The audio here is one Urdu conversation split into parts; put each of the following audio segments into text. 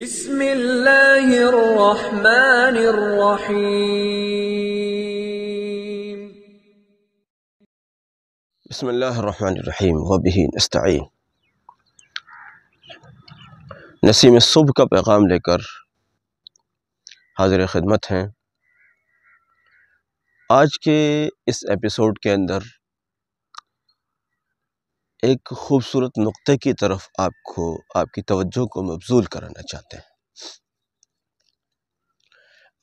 بسم اللہ الرحمن الرحیم۔ بسم اللہ الرحمن الرحیم وبہ نستعین۔ نسیم صبح کا پیغام لے کر حاضر خدمت ہیں۔ آج کے اس ایپیسوڈ کے اندر ایک خوبصورت نقطے کی طرف آپ کی توجہ کو مبذول کرانا چاہتے ہیں۔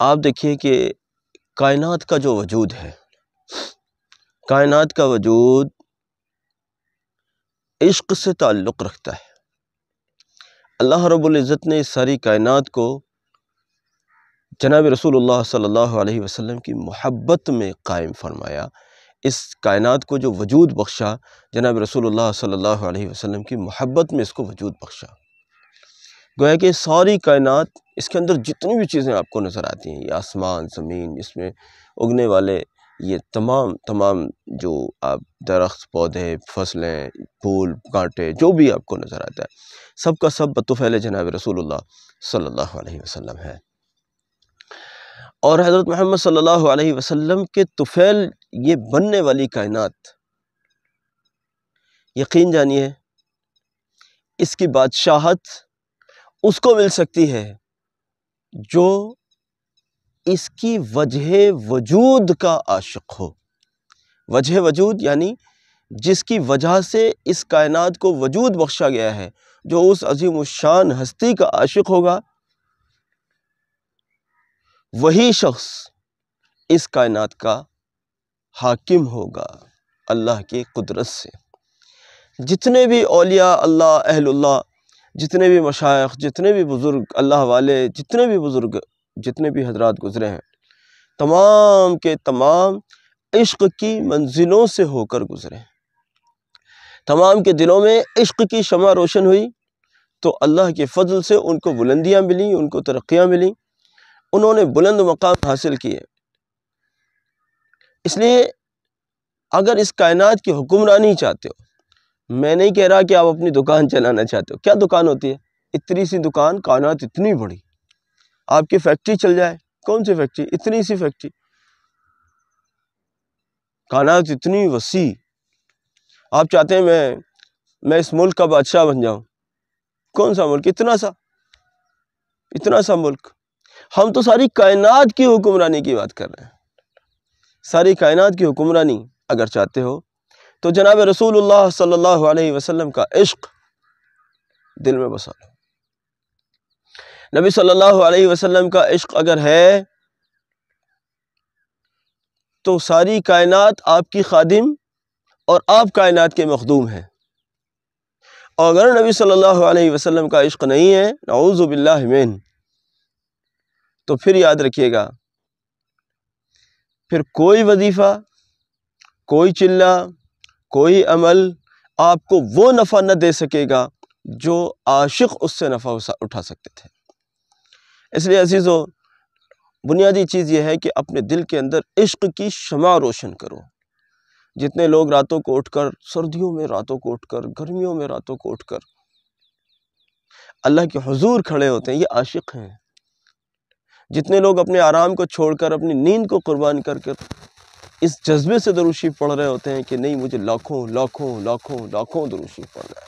آپ دیکھیے کہ کائنات کا جو وجود ہے، کائنات کا وجود عشق سے تعلق رکھتا ہے۔ اللہ رب العزت نے اس ساری کائنات کو جناب رسول اللہ صلی اللہ علیہ وسلم کی محبت میں قائم فرمایا۔ اس کائنات کو جو وجود بخشا، جناب رسول اللہ صلی اللہ علیہ وسلم کی محبت میں اس کو وجود بخشا۔ گویا کہ ساری کائنات، اس کے اندر جتنی بھی چیزیں آپ کو نظر آتی ہیں، یہ آسمان، زمین، اس میں اگنے والے یہ تمام جو آپ درخت، پودے، فصلیں، پھول، کانٹے، جو بھی آپ کو نظر آتا ہے، سب کا سب بطفیل جناب رسول اللہ صلی اللہ علیہ وسلم ہے۔ اور حضرت محمد صلی اللہ علیہ وسلم کے طفیل یہ بننے والی کائنات، یقین جانیے اس کی بادشاہت اس کو مل سکتی ہے جو اس کی وجہ وجود کا عاشق ہو۔ وجہ وجود یعنی جس کی وجہ سے اس کائنات کو وجود بخشا گیا ہے، جو اس عظیم الشان ہستی کا عاشق ہوگا، وہی شخص اس کائنات کا حاکم ہوگا اللہ کی قدرت سے۔ جتنے بھی اولیاء اللہ، اہل اللہ، جتنے بھی مشائخ، جتنے بھی بزرگ اللہ والے، جتنے بھی حضرات گزرے ہیں، تمام کے تمام عشق کی منزلوں سے ہو کر گزرے ہیں۔ تمام کے دلوں میں عشق کی شمع روشن ہوئی تو اللہ کے فضل سے ان کو بلندیاں ملیں، ان کو ترقیاں ملیں، انہوں نے بلند مقام حاصل کیے۔ اس لیے اگر اس کائنات کی حکمرانی چاہتے ہو، میں نہیں کہہ رہا کہ آپ اپنی دکان چلانا چاہتے ہو۔ کیا دکان ہوتی ہے؟ اتنی سی دکان، کائنات اتنی بڑی، آپ کی فیکٹری چل جائے۔ کون سی فیکٹری؟ اتنی سی فیکٹری، کائنات اتنی وسیع۔ آپ چاہتے ہیں میں اس ملک کا بادشاہ بن جاؤں۔ کون سا ملک؟ اتنا سا ملک۔ ہم تو ساری کائنات کی حکمرانی کی بات کر رہے ہیں۔ ساری کائنات کی حکمرانی اگر چاہتے ہو تو جناب رسول اللہ صلی اللہ علیہ وسلم کا عشق دل میں بسا لو۔ نبی صلی اللہ علیہ وسلم کا عشق اگر ہے تو ساری کائنات آپ کی خادم اور آپ کائنات کے مخدوم ہیں۔ اور اگر نبی صلی اللہ علیہ وسلم کا عشق نہیں ہے، نعوذ باللہ من، تو پھر یاد رکھیے گا، پھر کوئی وظیفہ، کوئی چلہ، کوئی عمل آپ کو وہ نفع نہ دے سکے گا جو عاشق اس سے نفع اٹھا سکتے تھے۔ اس لیے عزیزو، بنیادی چیز یہ ہے کہ اپنے دل کے اندر عشق کی شمع روشن کرو۔ جتنے لوگ راتوں کو اٹھ کر، سردیوں میں راتوں کو اٹھ کر، گرمیوں میں راتوں کو اٹھ کر اللہ کے حضور کھڑے ہوتے ہیں، یہ عاشق ہیں۔ جتنے لوگ اپنے آرام کو چھوڑ کر، اپنی نیند کو قربان کر کر اس جذبے سے درود شریف پڑھ رہے ہوتے ہیں کہ نہیں، مجھے لاکھوں درود شریف پڑھنا ہے۔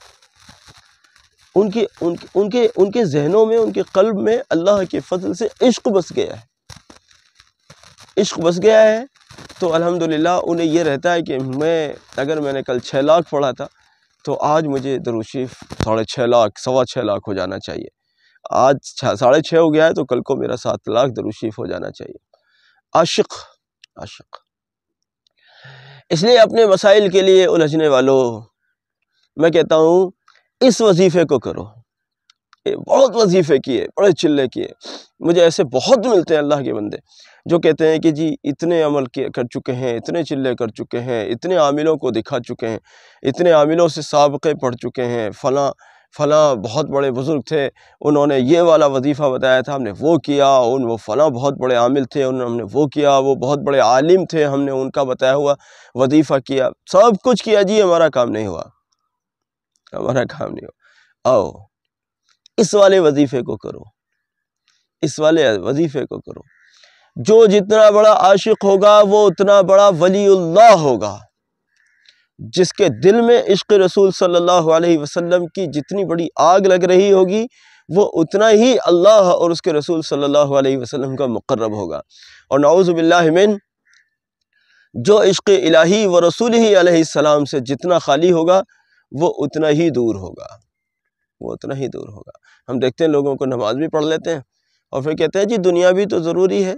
ان کے ذہنوں میں، ان کے قلب میں اللہ کے فضل سے عشق بس گیا ہے۔ عشق بس گیا ہے تو الحمدللہ انہیں یہ رہتا ہے کہ اگر میں نے کل 6 لاکھ پڑھا تھا تو آج مجھے درود شریف 6.5 لاکھ، 6.25 لاکھ ہو جانا چاہیے۔ آج 6.5 ہو گیا ہے تو کل کو میرا 7 لاکھ درود شریف ہو جانا چاہیے۔ عاشق۔ اس لیے اپنے مسائل کے لیے الجھنے والوں، میں کہتا ہوں اس وظیفے کو کرو۔ بہت وظیفے کیے، بڑے چلے کیے، مجھے ایسے بہت ملتے ہیں اللہ کے بندے جو کہتے ہیں کہ جی اتنے عمل کر چکے ہیں، اتنے چلے کر چکے ہیں، اتنے عاملوں کو دکھا چکے ہیں، اتنے عاملوں سے سابقے پڑھ چکے ہیں، فلاں بہت بڑے بزرگ تھے، انہوں نے یہ والا وظیفہ بتایا تھا، ہم نے وہ کیا، وہ فلاں بہت بڑے عامل تھے، ہم نے وہ کیا، وہ بہت بڑے عالم تھے، ہم نے ان کا بتایا ہوا وظیفہ کیا، سب کچھ کیا، جی ہمارا کام نہیں ہوا۔ آؤ اس والے وظیفے کو کرو۔ اس والے وظیفے کو کرو۔ جو جتنا بڑا عاشق ہوگا وہ اتنا بڑا ولی اللہ ہوگا۔ جس کے دل میں عشق رسول صلی اللہ علیہ وسلم کی جتنی بڑی آگ لگ رہی ہوگی وہ اتنا ہی اللہ اور اس کے رسول صلی اللہ علیہ وسلم کا مقرب ہوگا۔ اور نعوذ باللہ من، جو عشق الہی و رسولہ علیہ السلام سے جتنا خالی ہوگا وہ اتنا ہی دور ہوگا، وہ اتنا ہی دور ہوگا۔ ہم دیکھتے ہیں لوگوں کو نماز بھی پڑھ لیتے ہیں اور پھر کہتے ہیں جی دنیا بھی تو ضروری ہے۔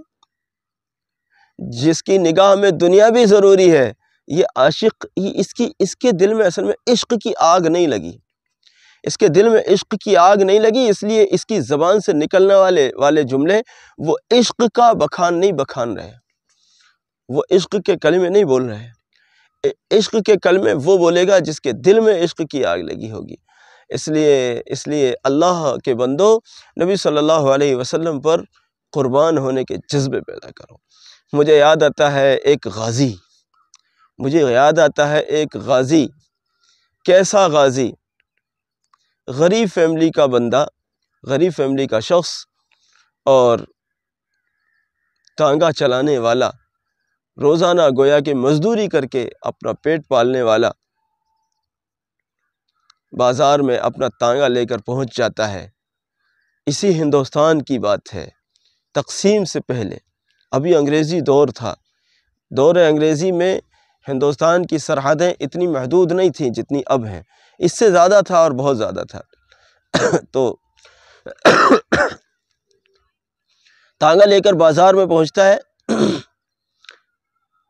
جس کی نگاہ میں دنیا بھی ضروری ہے، یہ عاشق، اس کے دل میں اصل میں عشق کی آگ نہیں لگی، اس کے دل میں عشق کی آگ نہیں لگی، اس لیے اس کی زبان سے نکلنے والے جملے وہ عشق کا بخان نہیں بخان رہے، وہ عشق کے کلمے نہیں بول رہے۔ عشق کے کلمے وہ بولے گا جس کے دل میں عشق کی آگ لگی ہوگی۔ اس لیے اللہ کے بندو، نبی صلی اللہ علیہ وسلم پر قربان ہونے کے جذبے پیدا کرو۔ مجھے یاد آتا ہے ایک غازی، کیسا غازی، غریب فیملی کا بندہ، غریب فیملی کا شخص اور ٹانگا چلانے والا، روزانہ گویا کہ مزدوری کر کے اپنا پیٹ پالنے والا، بازار میں اپنا تانگا لے کر پہنچ جاتا ہے۔ اسی ہندوستان کی بات ہے، تقسیم سے پہلے، ابھی انگریزی دور تھا، دور انگریزی میں ہندوستان کی سرحدیں اتنی محدود نہیں تھیں جتنی اب ہیں، اس سے زیادہ تھا اور بہت زیادہ تھا۔ تو تانگا لے کر بازار میں پہنچتا ہے،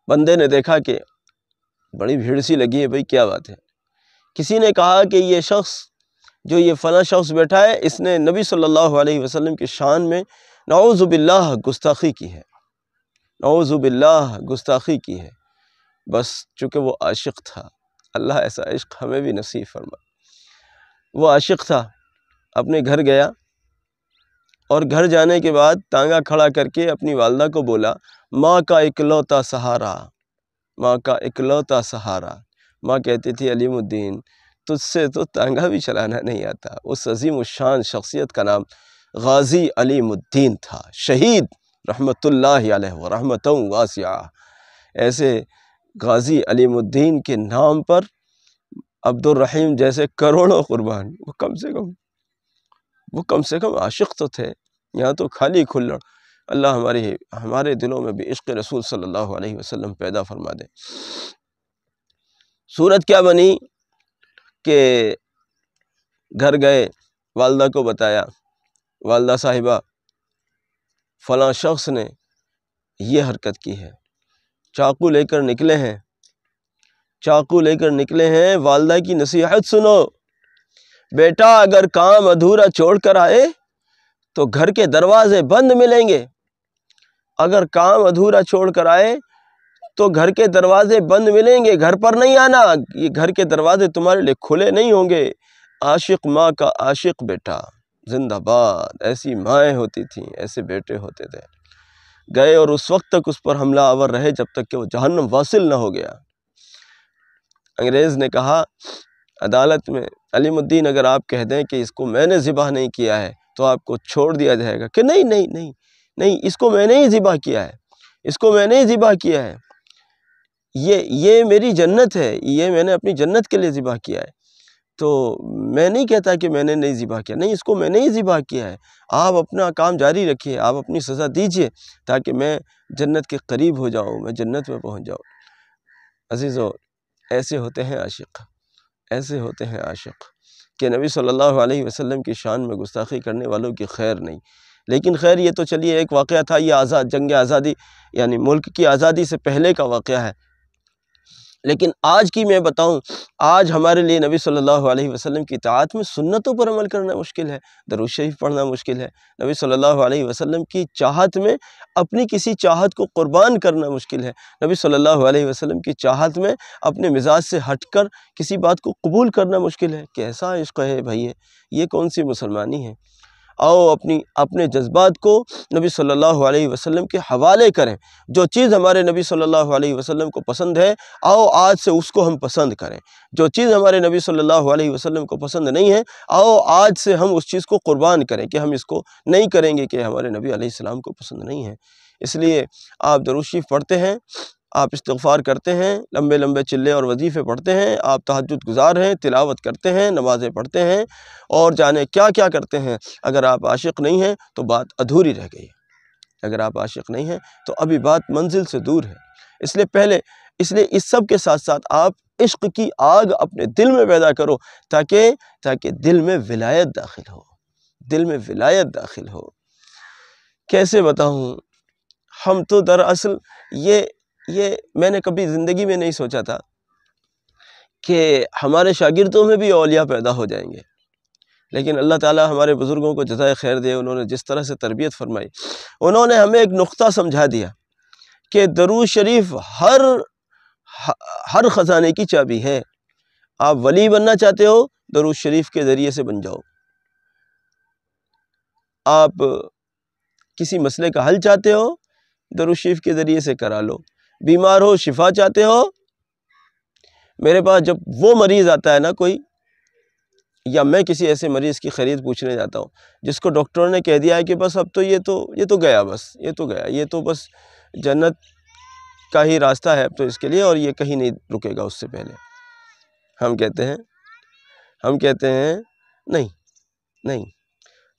بندے نے دیکھا کہ بڑی بھیڑ سی لگی ہے، بھئی کیا بات ہے؟ کسی نے کہا کہ یہ شخص، جو یہ فلاں شخص بیٹھا ہے، اس نے نبی صلی اللہ علیہ وسلم کی شان میں نعوذ باللہ گستاخی کی ہے، نعوذ باللہ گستاخی کی ہے۔ بس چونکہ وہ عاشق تھا، اللہ ایسا عشق ہمیں بھی نصیب فرمائے، وہ عاشق تھا، اپنے گھر گیا اور گھر جانے کے بعد تانگا کھڑا کر کے اپنی والدہ کو بولا، ماں کا اکلوتا سہارا، ماں کا اکلوتا سہارا۔ ماں کہتی تھی علیم الدین تجھ سے تو تانگا بھی چلانا نہیں آتا۔ اس عظیم الشان شخصیت کا نام غازی علیم الدین تھا، شہید رحمت اللہ علیہ ورحمتہ واسعہ۔ ایسے غازی علیم الدین کے نام پر عبد الرحیم جیسے کروڑوں قربان، وہ کم سے کم عاشق تو تھے، یہاں تو خالی کھلڑ۔ اللہ ہمارے دلوں میں بھی عشق رسول صلی اللہ علیہ وسلم پیدا فرما دے۔ صورت کیا بنی کہ گھر گئے، والدہ کو بتایا، والدہ صاحبہ فلاں شخص نے یہ حرکت کی ہے، چاقو لے کر نکلے ہیں، والدہ کی نصیحت سنو، بیٹا اگر کام ادھورا چھوڑ کر آئے تو گھر کے دروازے بند ملیں گے، اگر کام ادھورا چھوڑ کر آئے تو گھر کے دروازے بند ملیں گے، گھر پر نہیں آنا، یہ گھر کے دروازے تمہارے لیے کھلے نہیں ہوں گے۔ عاشق ماں کا عاشق بیٹا زندہ باد، ایسی مائیں ہوتی تھیں، ایسے بیٹے ہوتے تھے۔ گئے اور اس وقت تک اس پر حملہ آور رہے جب تک کہ وہ جہنم واصل نہ ہو گیا۔ انگریز نے کہا عدالت میں، علیم الدین اگر آپ کہہ دیں کہ اس کو میں نے ذبح نہیں کیا ہے تو آپ کو چھوڑ دیا جائے گا، کہ نہیں، اس کو میں نے ہی ذبح کیا ہے، یہ میری جنت ہے، یہ میں نے اپنی جنت کے لیے ذبح کیا ہے، تو میں نہیں کہتا کہ میں نے نہیں ذبح کیا، نہیں، اس کو میں نے ہی ذبح کیا ہے، آپ اپنا کام جاری رکھیے، آپ اپنی سزا دیجئے تاکہ میں جنت کے قریب ہو جاؤں، میں جنت میں پہنچ جاؤں۔ عزیزو، ایسے ہوتے ہیں عاشق کہ نبی صلی اللہ علیہ وسلم کی شان میں گستاخی کرنے والوں کی خیر نہیں۔ لیکن خیر، یہ تو چلیے ایک واقعہ تھا، یہ جنگ آزادی یعنی ملک کی آزادی سے پہلے کا واقعہ ہے۔ لیکن آج کی میں بتاؤں، آج ہمارے لیے نبی صلی اللہ علیہ وسلم کی اطاعت میں سنتوں پر عمل کرنا مشکل ہے، درود شریف پڑھنا مشکل ہے، نبی صلی اللہ علیہ وسلم کی چاہت میں اپنی کسی چاہت کو قربان کرنا مشکل ہے، نبی صلی اللہ علیہ وسلم کی چاہت میں اپنے مزاج سے ہٹ کر کسی بات کو قبول کرنا مشکل ہے۔ کیسا عشق ہے بھائی، یہ کون سی مسلمانی ہے؟ آؤ اپنے جذبات کو نبی صلی اللہ علیہ وسلم کے حوالے کریں۔ جو چیز ہمارے نبی صلی اللہ علیہ وسلم کو پسند ہے آؤ آج سے اس کو ہم پسند کریں۔ جو چیز ہمارے نبی صلی اللہ علیہ وسلم کو پسند نہیں ہے آؤ آج سے ہم اس چیز کو قربان کریں کہ ہم اس کو نہیں کریں گے کہ ہمارے نبی علیہ السلام کو پسند نہیں ہے۔ اس لیے آپ درود شریف پڑھتے ہیں، آپ استغفار کرتے ہیں، لمبے لمبے چلے اور وظیفے پڑھتے ہیں، آپ تہجد گزار ہیں، تلاوت کرتے ہیں، نمازیں پڑھتے ہیں اور جانے کیا کیا کرتے ہیں۔ اگر آپ عاشق نہیں ہیں تو بات ادھوری رہ گئی ہے، اگر آپ عاشق نہیں ہیں تو ابھی بات منزل سے دور ہے۔ اس لیے اس سب کے ساتھ ساتھ آپ عشق کی آگ اپنے دل میں پیدا کرو تاکہ دل میں ولایت داخل ہو، دل میں ولایت داخل ہو۔ کیسے بتاؤں، ہم تو دراصل یہ میں نے کبھی زندگی میں نہیں سوچا تھا کہ ہمارے شاگردوں میں بھی اولیاء پیدا ہو جائیں گے، لیکن اللہ تعالیٰ ہمارے بزرگوں کو جزائے خیر دے، انہوں نے جس طرح سے تربیت فرمائی، انہوں نے ہمیں ایک نقطہ سمجھا دیا کہ درود شریف ہر خزانے کی چابی ہے۔ آپ ولی بننا چاہتے ہو درود شریف کے ذریعے سے بن جاؤ، آپ کسی مسئلے کا حل چاہتے ہو درود شریف کے ذریعے سے کرا لو، بیمار ہو شفا چاہتے ہو، میرے پاس جب وہ مریض آتا ہے نا کوئی، یا میں کسی ایسے مریض کی خرید پوچھنے جاتا ہوں جس کو ڈاکٹروں نے کہہ دیا ہے کہ بس اب تو یہ تو گیا، بس یہ تو گیا، یہ تو بس جنت کا ہی راستہ ہے اب تو اس کے لیے، اور یہ کہیں نہیں رکے گا اس سے پہلے، ہم کہتے ہیں نہیں،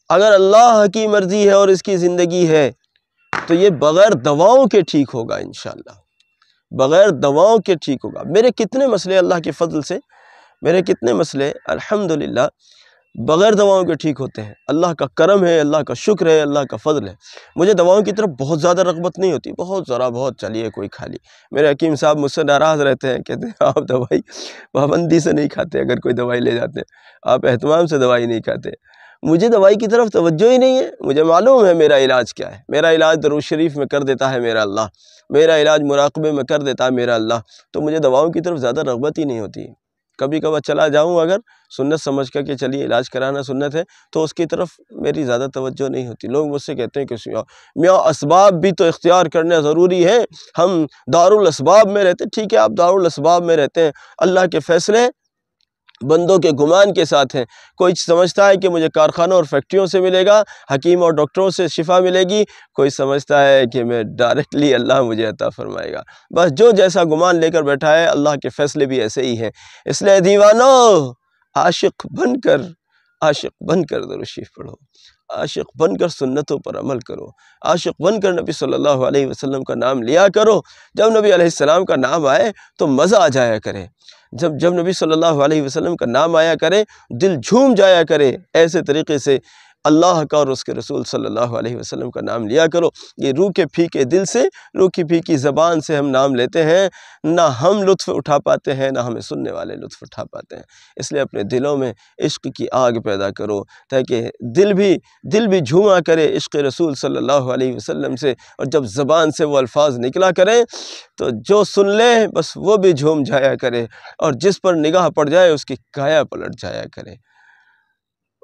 اگر اللہ کی مرضی ہے اور اس کی زندگی ہے تو یہ بغیر دواؤں کے ٹھیک ہوگا انشاءاللہ، بغیر دواؤں کے ٹھیک ہوگا۔ میرے کتنے مسئلے اللہ کے فضل سے، میرے کتنے مسئلے الحمدللہ بغیر دواؤں کے ٹھیک ہوتے ہیں، اللہ کا کرم ہے، اللہ کا شکر ہے، اللہ کا فضل ہے۔ مجھے دواؤں کی طرف بہت زیادہ رغبت نہیں ہوتی، بہت چلیے کوئی کھا لی۔ میرے حکیم صاحب مجھ سے ناراض رہتے ہیں، کہتے ہیں آپ دوائی پابندی سے نہیں کھاتے، اگر کوئی دوائی لے جاتے ہیں آپ اہتمام سے دوائی نہیں کھاتے۔ مجھے دوائی کی طرف توجہ ہی نہیں ہے، مجھے معلوم ہے میرا علاج کیا ہے، میرا علاج درود شریف میں کر دیتا ہے میرا اللہ، میرا علاج مراقبے میں کر دیتا ہے میرا اللہ، تو مجھے دواؤں کی طرف زیادہ رغبت ہی نہیں ہوتی۔ کبھی کبھار چلا جاؤں اگر سنت سمجھ کر کہ چلیے علاج کرانا سنت ہے تو اس کی طرف میری زیادہ توجہ نہیں ہوتی۔ لوگ مجھ سے کہتے ہیں کہ میاں اسباب بھی تو اختیار کرنا ضروری ہے، ہم دارالاسباب میں رہتے، ٹھیک ہے آپ دارالاسباب میں رہتے ہیں، اللہ کے فیصلے بندوں کے گمان کے ساتھ ہیں۔ کوئی سمجھتا ہے کہ مجھے کارخانوں اور فیکٹریوں سے ملے گا، حکیم اور ڈاکٹروں سے شفا ملے گی، کوئی سمجھتا ہے کہ میں ڈائریکٹلی اللہ مجھے عطا فرمائے گا۔ بس جو جیسا گمان لے کر بیٹھا ہے، اللہ کے فیصلے بھی ایسے ہی ہیں۔ اس لیے دیوانو، عاشق بن کر درود شریف پڑھو، عاشق بن کر سنتوں پر عمل کرو، عاشق بن کر نبی صلی اللہ علیہ وسلم کا نام لیا کرو۔ جب نبی علیہ السلام کا نام آئے تو مزہ آ جایا کرے، جب نبی صلی اللہ علیہ وسلم کا نام آیا کرے دل جھوم جایا کرے، ایسے طریقے سے اللہ کا اور اس کے رسول صلی اللہ علیہ وسلم کا نام لیا کرو۔ یہ روح کے پھیکے دل سے، روح کی پھیکی زبان سے ہم نام لیتے ہیں، نہ ہم لطف اٹھا پاتے ہیں نہ ہمیں سننے والے لطف اٹھا پاتے ہیں۔ اس لیے اپنے دلوں میں عشق کی آگ پیدا کرو تاکہ دل بھی جھوما کرے عشق رسول صلی اللہ علیہ وسلم سے، اور جب زبان سے وہ الفاظ نکلا کریں تو جو سن لے بس وہ بھی جھوم جایا کرے، اور جس پر نگاہ پڑ جائے اس کی کایا پلٹ جایا کرے۔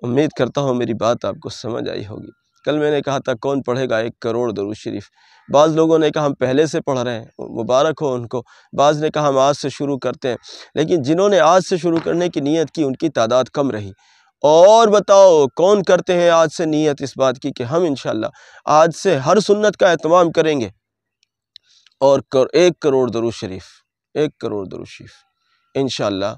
امید کرتا ہوں میری بات آپ کو سمجھ آئی ہوگی۔ کل میں نے کہا تھا کون پڑھے گا 1 کروڑ درود شریف، بعض لوگوں نے کہا ہم پہلے سے پڑھ رہے ہیں، مبارک ہو ان کو، بعض نے کہا ہم آج سے شروع کرتے ہیں، لیکن جنہوں نے آج سے شروع کرنے کی نیت کی ان کی تعداد کم رہی۔ اور بتاؤ کون کرتے ہیں آج سے نیت اس بات کی کہ ہم انشاءاللہ آج سے ہر سنت کا اہتمام کریں گے، اور 1 کروڑ درود شریف، 1 کروڑ درود شریف انشاءاللہ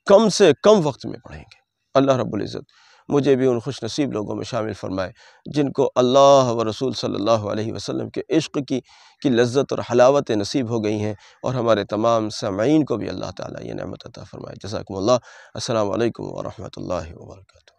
کم سے کم وقت میں پڑھیں گے۔ اللہ رب العزت مجھے بھی ان خوش نصیب لوگوں میں شامل فرمائے جن کو اللہ و رسول صلی اللہ علیہ وسلم کے عشق کی لذت اور حلاوت نصیب ہو گئی ہیں، اور ہمارے تمام سامعین کو بھی اللہ تعالیٰ یہ نعمت عطا فرمائے۔ جزاکم اللہ۔ السلام علیکم ورحمۃ اللہ وبرکاتہ۔